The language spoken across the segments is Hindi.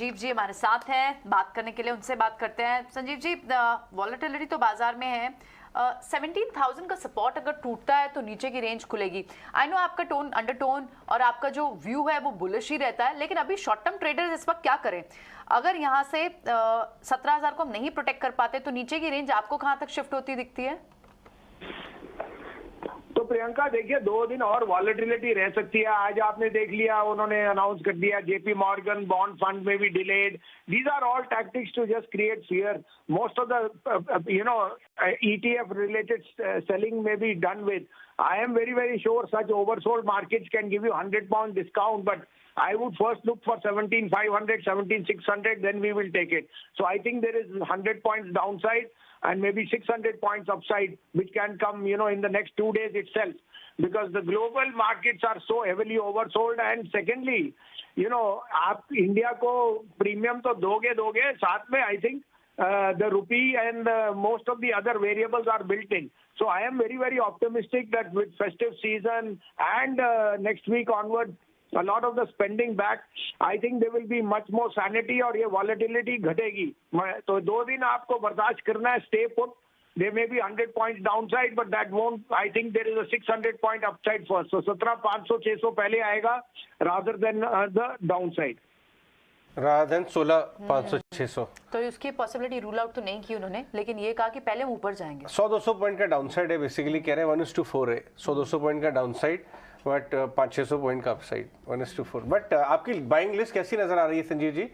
संजीव जी हमारे साथ हैं बात करने के लिए, उनसे बात करते हैं। संजीव जी, वॉलेटिलिटी तो बाजार में है, 17,000 का सपोर्ट अगर टूटता है तो नीचे की रेंज खुलेगी। आई नो आपका टोन, अंडरटोन और आपका जो व्यू है वो बुलिश ही रहता है, लेकिन अभी शॉर्ट टर्म ट्रेडर्स इस वक्त क्या करें? अगर यहाँ से 17,000 को हम नहीं प्रोटेक्ट कर पाते तो नीचे की रेंज आपको कहाँ तक शिफ्ट होती दिखती है? तो प्रियंका देखिए, 2 दिन और वॉलेटिलिटी रह सकती है। आज आपने देख लिया, उन्होंने अनाउंस कर दिया जेपी मॉर्गन बॉन्ड फंड में भी delayed. These are all tactics to just create fear. Most of the ETF related selling may be done with. I am very sure such oversold markets can give you £100 discount, but I would first look for 17,500, 17,600, then we will take it. So I think there is 100 points downside and maybe 600 points upside, which can come, in the next 2 days itself, because the global markets are so heavily oversold. And secondly, आप इंडिया को प्रीमियम तो दोगे साथ में, I think the rupee and most of the other variables are built in. So I am very optimistic that with festive season and next week onward, a lot of the spending back, I think there will be much more sanity और ये volatility घटेगी। तो 2 दिन आपको बर्दाश्त करना है, stay put. There may be 100 points downside, but that won't. I think there is a 600 point upside first. So 17,500-600 पहले आएगा rather than the downside. rather than 16,500-600। तो उसकी पॉसिबिलिटी रूल आउट तो नहीं की उन्होंने, लेकिन ये कहा कि पहले हम ऊपर जाएंगे। 100-200 पॉइंट का डाउनसाइड है, बेसिकली कह रहे हैं 1:4 है। 100-200 पॉइंट का डाउनसाइड, बट 500-600 पॉइंट का अपसाइड, 1:4। बट आपकी बाइंग लिस्ट कैसी नजर आ रही है संजीव जी?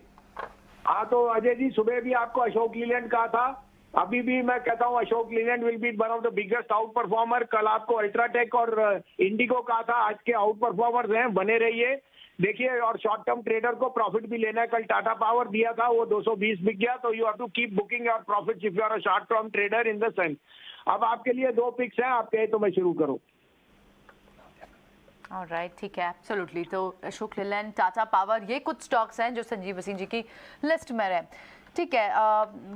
हाँ, तो अजय जी, सुबह भी आपको अशोक लीलैंड कहा था, अभी भी मैं कहता हूँ Ashok Leyland will be one of the biggest out performer. कल आपको अल्ट्राटेक और इंडिगो कहा था, आज के आउट परफॉर्मर्स हैं, बने रहिए। देखिए, और शॉर्ट टर्म ट्रेडर को प्रॉफिट भी लेना है। कल टाटा पावर दिया था, वो 220 बिक गया, तो you have to keep booking your profits if you are a short term trader in the sense. अब आपके लिए 2 पिक्स हैं, आप कहे तो मैं शुरू करूं। ऑलराइट, ठीक है, एब्सोल्युटली। तो अशोक लीलैंड, टाटा पावर, ये कुछ स्टॉक्स हैं जो संजीव वसीम जी की लिस्ट में रहे। ठीक है,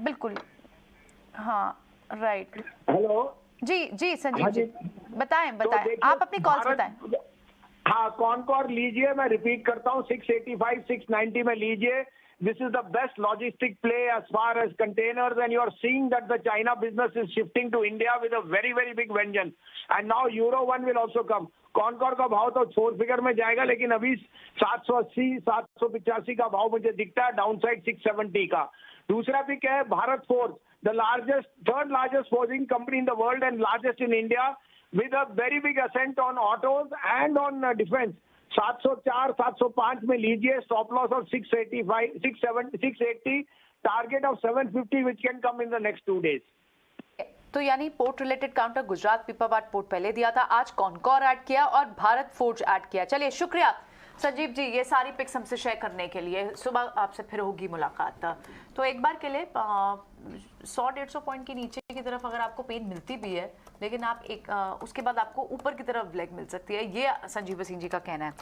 बिल्कुल, हाँ, राइट। हेलो जी संजीव जी, बताएं तो आप अपनी कॉल्स बताएं। हाँ, कॉनकॉर लीजिए, मैं रिपीट करता हूँ, 685, 690 में लीजिए। This is the best logistic play as far as containers, and you are seeing that the China business is shifting to India with a very big vengeance. And now Euro 1 will also come. Concor का भाव तो 4 फिगर में जाएगा, लेकिन अभी 780, 785 का भाव मुझे दिखता है, डाउनसाइड 670 का। दूसरा पिक है Bharat forge, the third largest forging company in the world and largest in India, with a very big ascent on autos and on defense. 704, 705 में लीजिए, stop loss of 685, 680, target of 750 which can come in the next 2 days. तो यानी पोर्ट रिलेटेड काउंटर गुजरात पिपरवाट पोर्ट पहले दिया था, आज कॉनकॉर ऐड किया और भारत फोर्ज ऐड किया। चलिए, शुक्रिया संजीव जी ये सारी पिक्स हमसे शेयर करने के लिए। सुबह आपसे फिर होगी मुलाकात। तो एक बार के लिए 100-150 पॉइंट के नीचे की तरफ अगर आपको पेन मिलती भी है, लेकिन आप उसके बाद आपको ऊपर की तरफ लेग मिल सकती है, ये संजीव वसीम जी का कहना है।